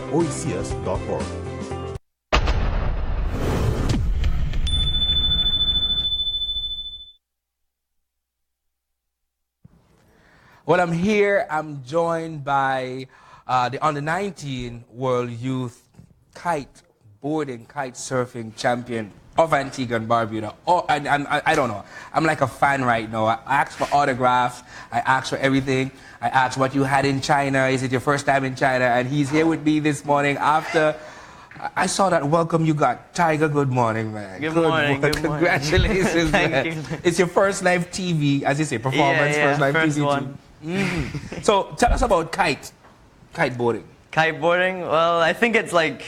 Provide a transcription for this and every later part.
www.oecs.org. Well, I'm here. I'm joined by the Under-19 World Youth Kite Boarding, Kite Surfing Champion of Antigua and Barbuda. Oh, and I don't know. I'm like a fan right now. I asked for autographs. I asked for everything. I asked what you had in China. Is it your first time in China? And he's here with me this morning after I saw that welcome you got. Tiger, good morning, man. Good morning. Congratulations, Thank man. you. It's your first live TV, as you say, performance, Yeah, first live first TV. one. So tell us about kiteboarding. Kiteboarding, well, I think it's like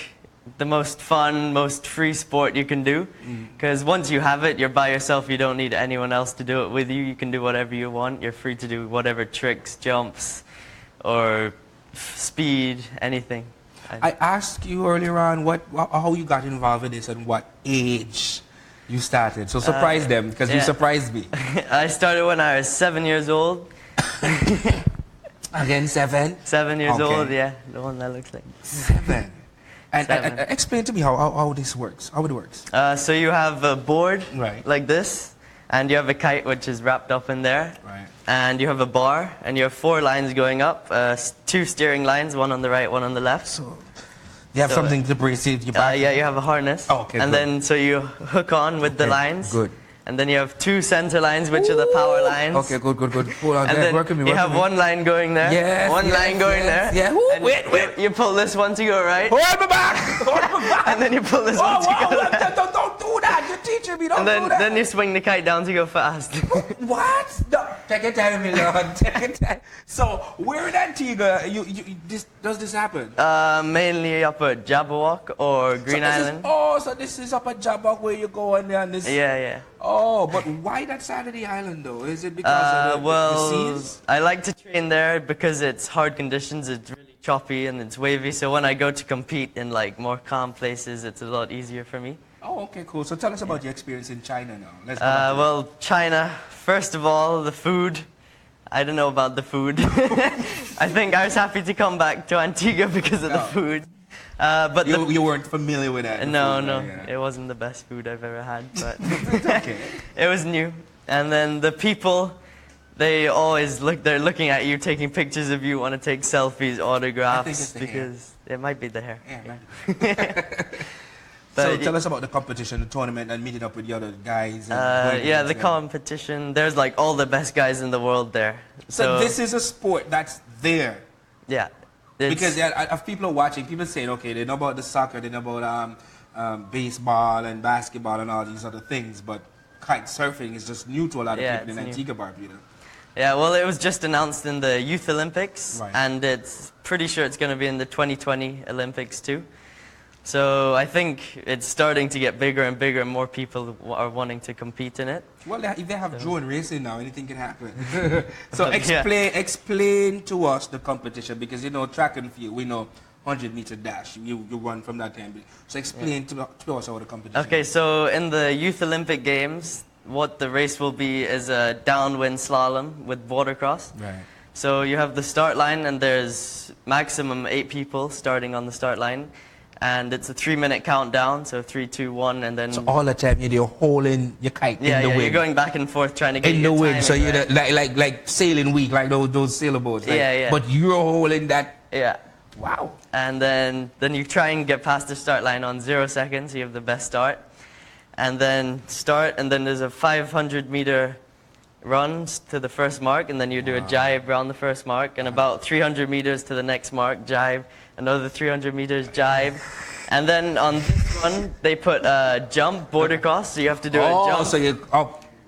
the most fun, most free sport you can do. Because once you have it, you're by yourself. You don't need anyone else to do it with you. You can do whatever you want. You're free to do whatever tricks, jumps, or speed, anything. I asked you earlier on how you got involved in this and what age you started. So surprise them, because you surprised me. I started when I was 7 years old. Again, 7? 7 years old, yeah. The one that looks like. 7. And 7. Explain to me how this works, how it works. So you have a board Right. like this, and you have a kite which is wrapped up in there. Right. And you have a bar, and you have 4 lines going up, 2 steering lines, one on the right, one on the left. So you have something to brace it your back? Yeah, you have a harness. Oh, okay, and good. then, so you hook on with the lines. Good. And then you have 2 center lines, which are the power lines. Okay, good. Hold on And there. then Work with me, you have one line going there. Yes, one line going there. Yeah. Ooh, And wait. You pull this one to go right. Hold my back! Hold my back! And then you pull this one to go left. Don't do that! You're teaching me, don't And do that! then you swing the kite down to go fast. What? No, take your time, my lord. Take your time. So, where in Antigua does this happen? Mainly up at Jabberwock or Green Island. So this is up at Jabberwock where you go and this. Yeah. Oh, but why that side of the island though? Is it because of the seas? I like to train there because it's hard conditions. It's really choppy and it's wavy. So when I go to compete in like more calm places, it's a lot easier for me. Oh, okay, cool. So tell us about your experience in China now. Let's go back to Well, China. First of all, the food. I don't know about the food. I think I was happy to come back to Antigua because of the food. But you weren't familiar with that? No, yeah. it wasn't the best food I've ever had, but Okay. it was new. And then the people, they're looking at you, taking pictures of you, want to take selfies, autographs, because it might be the hair. Yeah, right. So tell us about the competition, the tournament, and meeting up with the other guys. Yeah, the competition. There's like all the best guys in the world there. So this is a sport that's there. Yeah. Because if people are watching, people saying, okay, they know about the soccer, they know about baseball and basketball and all these other things, but kite surfing is just new to a lot of people in Antigua, Barbuda. Yeah, well, it was just announced in the Youth Olympics, Right. and it's pretty sure it's going to be in the 2020 Olympics too. So I think it's starting to get bigger and bigger, and more people are wanting to compete in it. Well, if they have drone racing now, anything can happen. So explain to us the competition, because you know track and field, we know 100-meter dash, you run from that time. So explain to us how the competition. Okay, so in the Youth Olympic Games, what the race will be is a downwind slalom with watercross. Right. So you have the start line, and there's maximum 8 people starting on the start line. And it's a 3-minute countdown, so 3, 2, 1, and then... So all the time you're holding your kite in the wind. You're going back and forth trying to get in the wind, so you're right. like sailing weak, like those sailboats. Like, Yeah. But you're holding that. Yeah. Wow. And then you try and get past the start line on 0 seconds. You have the best start. And then start, and then there's a 500-meter run to the first mark, and then you do a jibe around the first mark, and about 300 meters to the next mark, jibe, another 300 meters, jibe. And then on this one, they put a jump, border cross, so you have to do a jump. So you...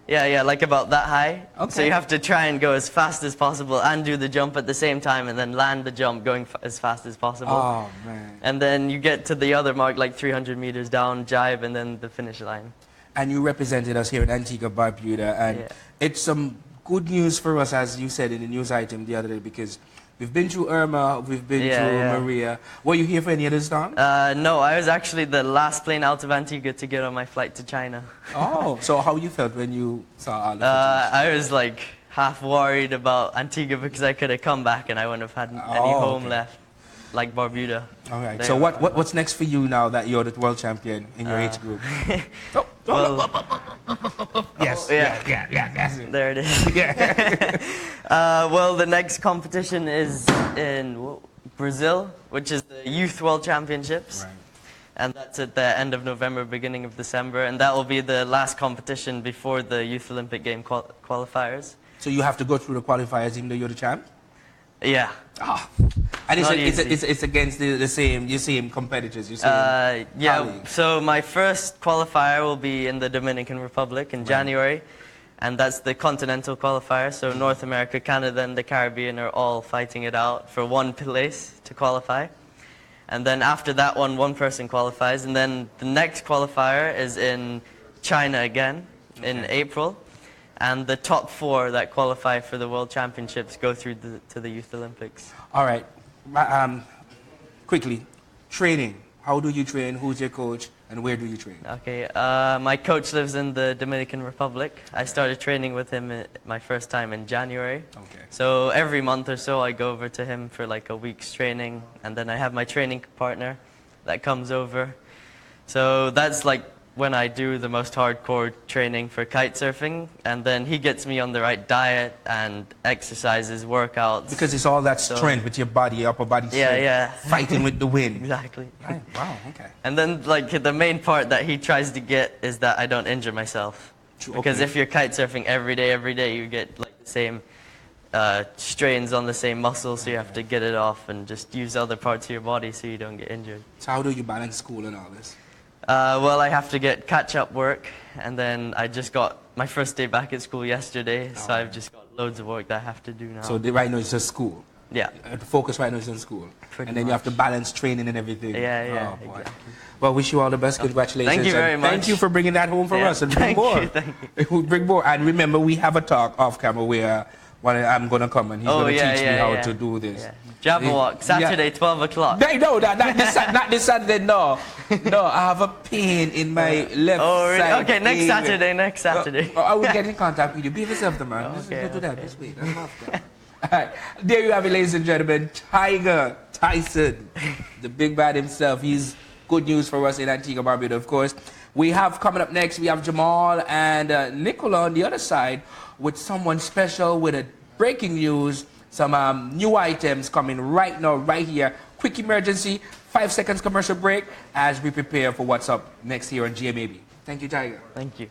Yeah, like about that high. Okay. So you have to try and go as fast as possible and do the jump at the same time, and then land the jump going as fast as possible. Oh, man. And then you get to the other mark, like 300 meters down, jibe, and then the finish line. And you represented us here in Antigua, Barbuda, and it's some good news for us, as you said in the news item the other day, because we've been through Irma, we've been through Maria. Were you here for any other storm? No, I was actually the last plane out of Antigua to get on my flight to China. Oh, so how you felt when you saw all the I was like half worried about Antigua because I could have come back and I wouldn't have had any home left. like Barbuda. All right. So what's next for you now that you're the world champion in your age group? Yes. Yes. There it is. Yeah. Well, the next competition is in Brazil, which is the Youth World Championships. Right. And that's at the end of November, beginning of December. And that will be the last competition before the Youth Olympic Game qualifiers. So you have to go through the qualifiers even though you're the champ? Yeah. Ah. And it's against the same competitors, you yeah, colleagues. so my first qualifier will be in the Dominican Republic in January. And that's the continental qualifier. So North America, Canada, and the Caribbean are all fighting it out for one place to qualify. And then after that one person qualifies. And then the next qualifier is in China again in April. And the top 4 that qualify for the World Championships go through to the Youth Olympics. All right. Quickly, training. How do you train? Who's your coach? And where do you train? Okay, my coach lives in the Dominican Republic. I started training with him my first time in January. Okay. So every month or so I go over to him for like a week's training, and then I have my training partner that comes over. So that's like when I do the most hardcore training for kite surfing, and then he gets me on the right diet and exercises, workouts. Because it's all that strength with your body, your upper body strength, fighting with the wind. Exactly. Right. Wow, okay. And then like the main part that he tries to get is that I don't injure myself. Because if you're kite surfing every day, you get like the same strains on the same muscle, so you have to get it off and just use other parts of your body so you don't get injured. So how do you balance school and all this? Well, I have to get catch-up work, and then I just got my first day back at school yesterday, so I've just got loads of work that I have to do now. So right now it's just school? Yeah. The focus right now is on school? Pretty and then much. You have to balance training and everything? Yeah, oh, boy. exactly. Well, wish you all the best. Congratulations. Thank you very much. Thank you for bringing that home for us, and bring more. Thank you. We'll bring more. And remember, we have a talk off camera where I'm going to come and he's going to teach me how to do this. Yeah. Jabberwock, Saturday, 12 o'clock. No, not this Saturday, no. No, I have a pain in my left side. Okay, next Saturday. I will get in contact with you. Be yourself, the man. Okay, do that this week. All right. There you have it, ladies and gentlemen. Tyson, the big bad himself. He's good news for us in Antigua Barbuda, of course. We have coming up next, we have Jamal and Nicola on the other side with someone special with a breaking news, some new items coming right now, right here. Quick emergency, 5 seconds commercial break as we prepare for what's up next here on GMAB. Thank you, Tiger. Thank you.